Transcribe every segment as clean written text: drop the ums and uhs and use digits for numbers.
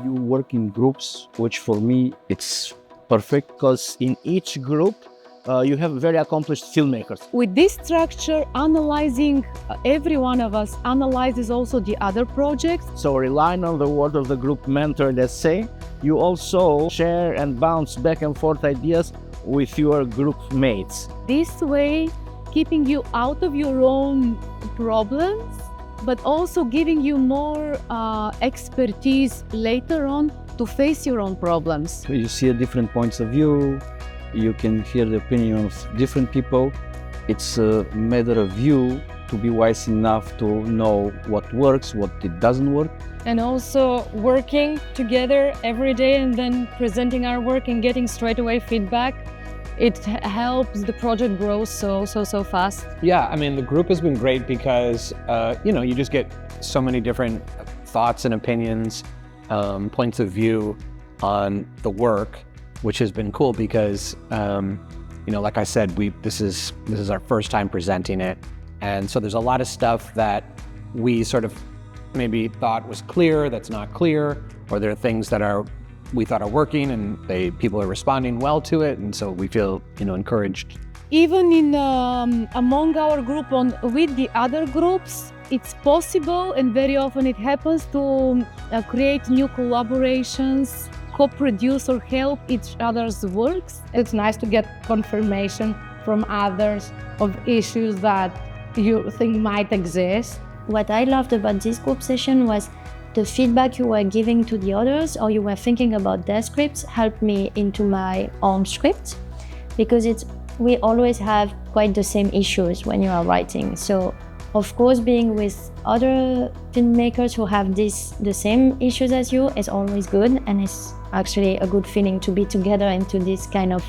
You work in groups, which for me, it's perfect because in each group, you have very accomplished filmmakers. With this structure, analyzing, every one of us analyzes also the other projects. So relying on the word of the group mentor, let's say, you also share and bounce back and forth ideas with your group mates. This way, keeping you out of your own problems, but also giving you more expertise later on to face your own problems. You see different points of view, you can hear the opinion of different people. It's a matter of you to be wise enough to know what works, what it doesn't work. And also working together every day and then presenting our work and getting straight away feedback. It helps the project grow so fast. Yeah, I mean, the group has been great because, you just get so many different thoughts and opinions, points of view on the work, which has been cool because, like I said, this is our first time presenting it. And so there's a lot of stuff that we sort of maybe thought was clear that's not clear, or there are things that we thought are working and people are responding well to it, and so we feel encouraged. Even in among our group with the other groups, it's possible and very often it happens to create new collaborations, co-produce or help each other's works. It's nice to get confirmation from others of issues that you think might exist. What I loved about this group session was the feedback you were giving to the others or you were thinking about their scripts helped me into my own script, because we always have quite the same issues when you are writing. So of course, being with other filmmakers who have the same issues as you is always good, and it's actually a good feeling to be together into these kind of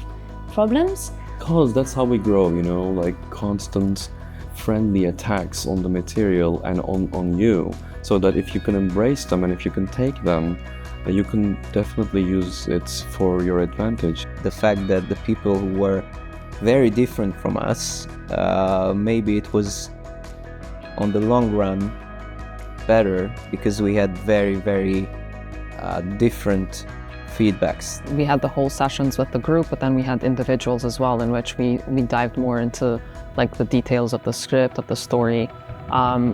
problems. Because that's how we grow, like constant friendly attacks on the material and on you, so that if you can embrace them and if you can take them, you can definitely use it for your advantage. The fact that the people who were very different from us, maybe it was on the long run better because we had very, very different feedbacks. We had the whole sessions with the group, but then we had individuals as well, in which we dived more into the details of the script, of the story.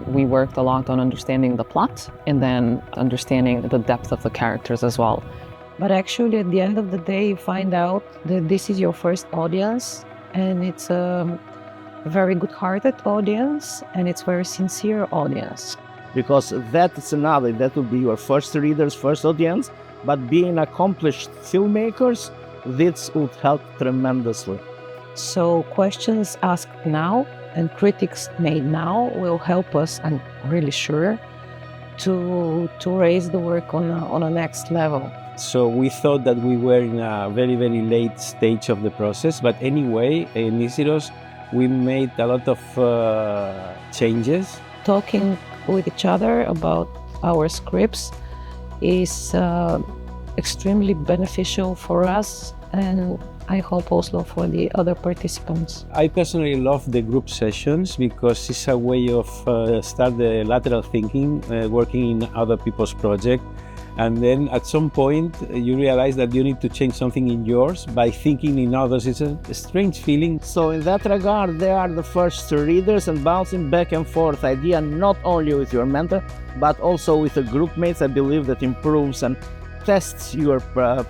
We worked a lot on understanding the plot and then understanding the depth of the characters as well. But actually, at the end of the day, you find out that this is your first audience, and it's a very good-hearted audience, and it's a very sincere audience. Because that's another, that will be your first readers, first audience, but being accomplished filmmakers, this would help tremendously. So questions asked now and critics made now will help us, I'm really sure, to raise the work on a next level. So we thought that we were in a very, very late stage of the process, but anyway, in Isiros, we made a lot of changes. Talking with each other about our scripts is extremely beneficial for us, and I hope also for the other participants. I personally love the group sessions because it's a way of start the lateral thinking, working in other people's projects. And then at some point you realize that you need to change something in yours by thinking in others. It's a strange feeling. So in that regard, they are the first readers and bouncing back and forth idea, not only with your mentor, but also with the group mates. I believe that improves and tests your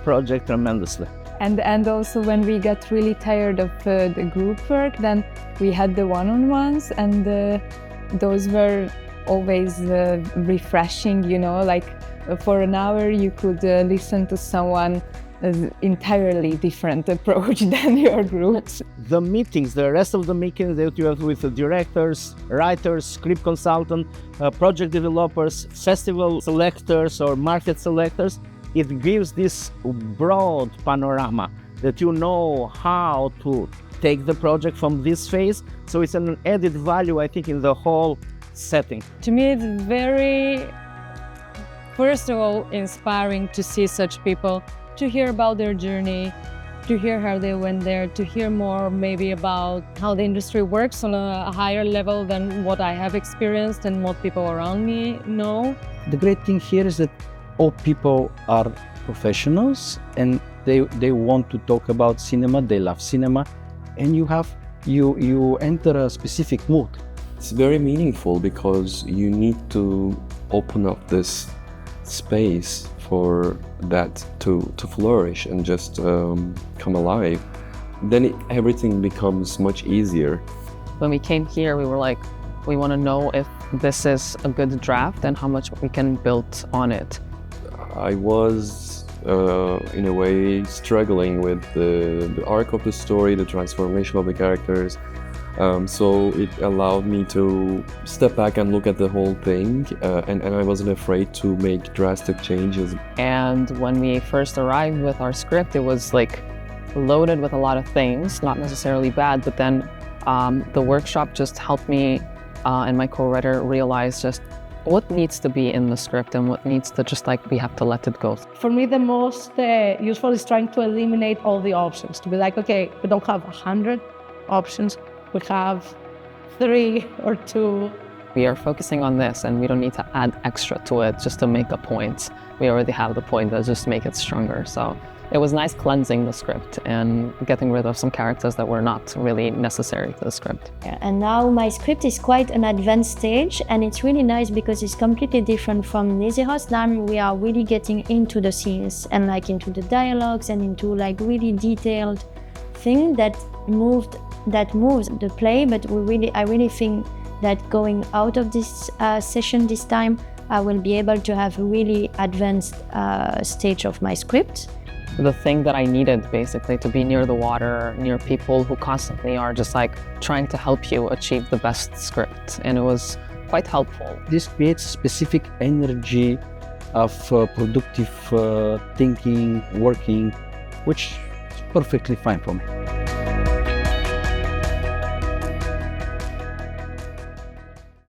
project tremendously. And also when we got really tired of the group work, then we had the one-on-ones, and those were always refreshing, for an hour you could listen to someone entirely different approach than your groups. The meetings, the rest of the meetings that you have with the directors, writers, script consultant, project developers, festival selectors or market selectors, it gives this broad panorama that you know how to take the project from this phase. So it's an added value, I think, in the whole setting. To me, it's very, first of all, inspiring to see such people, to hear about their journey, to hear how they went there, to hear more maybe about how the industry works on a higher level than what I have experienced and what people around me know. The great thing here is that all people are professionals and they want to talk about cinema, they love cinema, and you enter a specific mood. It's very meaningful because you need to open up this space for that to flourish and just come alive. Then everything becomes much easier. When we came here, we were like, we want to know if this is a good draft and how much we can build on it. I was, in a way, struggling with the arc of the story, the transformation of the characters. So it allowed me to step back and look at the whole thing, and I wasn't afraid to make drastic changes. And when we first arrived with our script, it was like loaded with a lot of things, not necessarily bad, but then the workshop just helped me and my co-writer realize just what needs to be in the script and what needs to just like, we have to let it go. For me, the most useful is trying to eliminate all the options, to be like, okay, we don't have 100 options, we have 3 or 2. We are focusing on this and we don't need to add extra to it just to make a point. We already have the point, let's just make it stronger. So it was nice cleansing the script and getting rid of some characters that were not really necessary to the script. Yeah, and now my script is quite an advanced stage, and it's really nice because it's completely different from Niziros. Now we are really getting into the scenes and like into the dialogues and into like really detailed thing that moves the play. But I really think that going out of this session this time, I will be able to have a really advanced stage of my script. The thing that I needed basically to be near the water, near people who constantly are just like trying to help you achieve the best script. And it was quite helpful. This creates specific energy of productive thinking, working, which is perfectly fine for me.